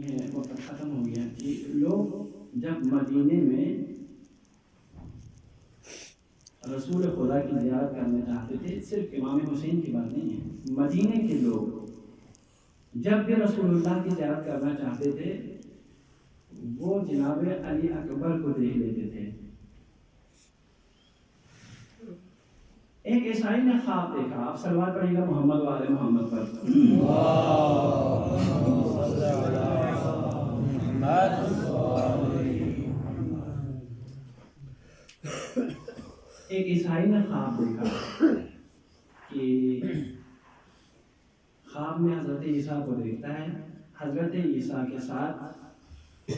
ہیں وقت ختم ہو گیا کہ لوگ جب مدینے میں رسول خدا کی زیارت کرنا چاہتے تھے، صرف امام حسین کی بات نہیں ہے، مدینے کے لوگ جب بھی رسول اللہ کی زیارت کرنا چاہتے تھے وہ جناب علی اکبر کو دیکھ لیتے تھے۔ ایک عیسائی نے خواب دیکھا، آپ صلوات پڑھیے گا محمد و آل محمد پر۔ ایک عیسائی نے خواب دیکھا کہ خواب میں حضرت عیسیٰ کو دیکھتا ہے، حضرت عیسیٰ کے ساتھ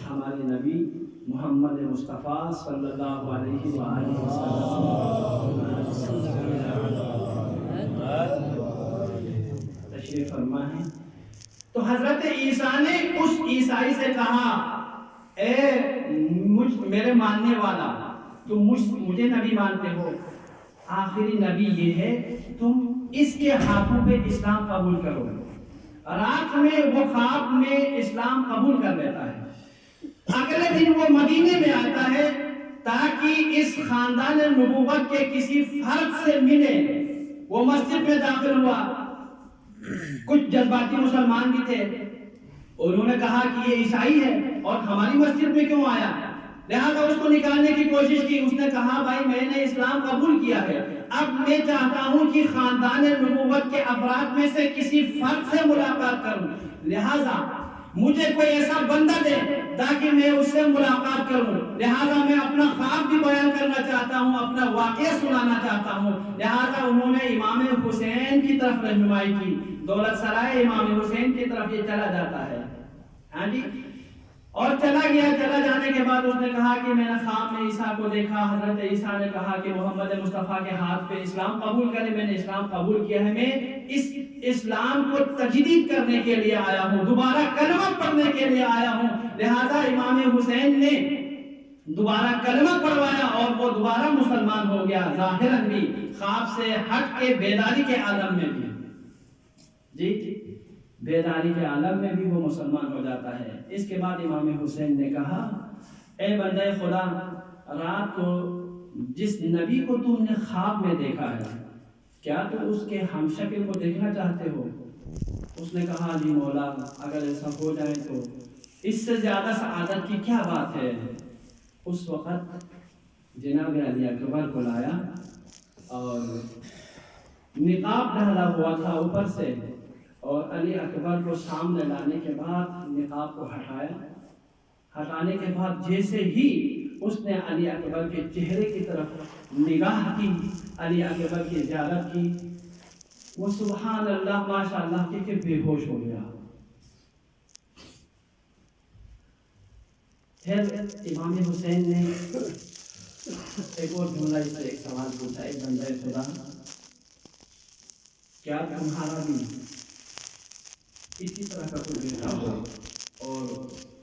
ہمارے نبی محمد مصطفیٰ صلی اللہ علیہ وآلہ وسلم تشریف فرما ہے۔ تو حضرت عیسیٰ نے اس عیسائی سے کہا، اے میرے ماننے والا، تم مجھے نبی مانتے ہو، آخری نبی یہ ہے، تم اس کے ہاتھوں پہ اسلام قبول کرو۔ رات میں وہ خواب میں اسلام قبول کر لیتا ہے، اگلے دن وہ مدینے میں آتا ہے تاکہ اس خاندان نبوت کے کسی فرد سے ملے۔ وہ مسجد میں داخل ہوا، کچھ جذباتی مسلمان بھی تھے، انہوں نے کہا کہ یہ عیسائی ہے اور ہماری مسجد میں کیوں آیا، لہذا اس کو نکالنے کی کوشش کی۔ اس نے کہا، بھائی میں نے اسلام قبول کیا ہے، اب میں چاہتا ہوں کہ خاندان نبوت کے افراد میں سے کسی فرد سے ملاقات کروں، لہذا مجھے کوئی ایسا بندہ دے تاکہ میں اس سے ملاقات کروں، لہذا میں اپنا خواب بھی بیان کرنا چاہتا ہوں، اپنا واقعہ سنانا چاہتا ہوں۔ لہذا انہوں نے امام حسین کی طرف رہنمائی کی، دولت سرائے امام حسین کی طرف یہ چلا جاتا ہے، ہاں جی، اور چلا گیا۔ چلا جانے کے بعد اس نے کہا کہ میں نے خواب میں عیسیٰ کو دیکھا، حضرت عیسیٰ نے کہا کہ محمد مصطفیٰ کے ہاتھ پہ اسلام قبول کرے، میں نے اسلام قبول کیا ہے، میں اس اسلام کو تجدید کرنے کے لیے آیا ہوں، دوبارہ کلمہ پڑھنے کے لیے آیا ہوں۔ لہذا امام حسین نے دوبارہ کلمہ پڑھوایا اور وہ دوبارہ مسلمان ہو گیا، ظاہراً بھی، خواب سے ہٹ کے بیداری کے عالم میں بھی، جی بیداری کے عالم میں بھی وہ مسلمان ہو جاتا ہے۔ اس کے بعد امام حسین نے کہا، اے بندہ خدا، رات کو جس نبی کو تم نے خواب میں دیکھا ہے، کیا تم اس کے ہم شکل کو دیکھنا چاہتے ہو؟ اس نے کہا، علی مولا، اگر ایسا ہو جائے تو اس سے زیادہ سعادت کی کیا بات ہے۔ اس وقت جناب علی اکبر کو لایا اور نقاب ڈالا ہوا تھا اوپر سے، اور علی اکبر کو سامنے لانے کے بعد نقاب کو ہٹایا۔ ہٹانے کے بعد جیسے ہی اس نے علی اکبر کے چہرے کی طرف نگاہ کی، علی اکبر کی زیارت کی، وہ سبحان اللہ ماشاء اللہ کہ بے ہوش ہو گیا۔ پھر امام حسین نے ایک اور جملہ سے ایک سوال پوچھا، ایک بندہ خدا، کیا تمہارا بھی اسی طرح کا کوئی بیٹا ہو اور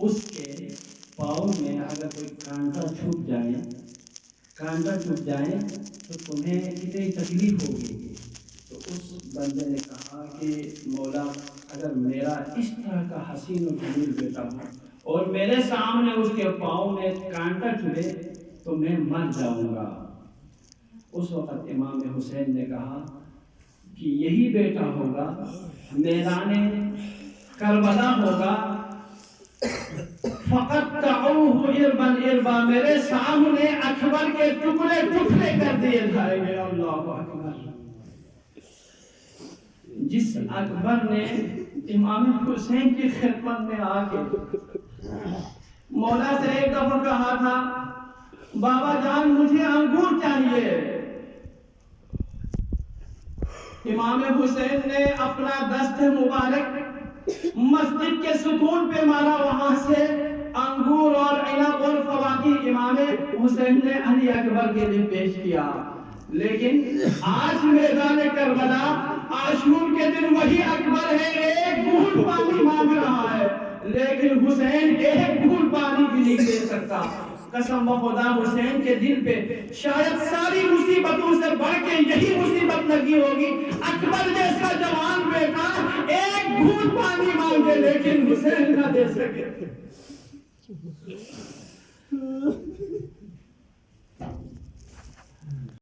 اس کے پاؤں میں اگر کوئی کانٹا چھپ جائے تو تمہیں کتنی تکلیف ہوگی؟ تو اس بندے نے کہا کہ مولا، اگر میرا اس طرح کا حسین و جمیل بیٹا ہو اور میرے سامنے اس کے پاؤں میں کانٹا چبھے تو میں مر جاؤں گا۔ اس وقت امام حسین نے کہا کہ یہی بیٹا ہوگا، میدان کربلا ہوگا، فقط تعوہ اربن اربا، میرے سامنے اکبر کے ٹکڑے ٹکڑے کر دیے جائیں گے۔ اللہ اکبر۔ جس اکبر نے امام حسین کی خدمت میں آ کے مولا سے ایک دفعہ کہا تھا، بابا جان مجھے انگور چاہیے، امام حسین نے اپنا دست مبارک مسجد کے ستون پہ مارا، وہاں سے انگور اور عنب اور فواکہ امام حسین نے علی اکبر کے لیے پیش کیا۔ لیکن آج میدان کربلا عاشور کے دن وہی اکبر ہے، ایک گھونٹ پانی مانگ رہا ہے، لیکن حسین ایک گھونٹ پانی بھی نہیں دے سکتا۔ قسم خدا حسین کے دل پہ شاید ساری مصیبتوں سے بڑھ کے یہی مصیبت لگی ہوگی، اکبر جیسا جوان بیٹا ایک گھونٹ پانی مانگے لیکن حسین نہ دے سکے۔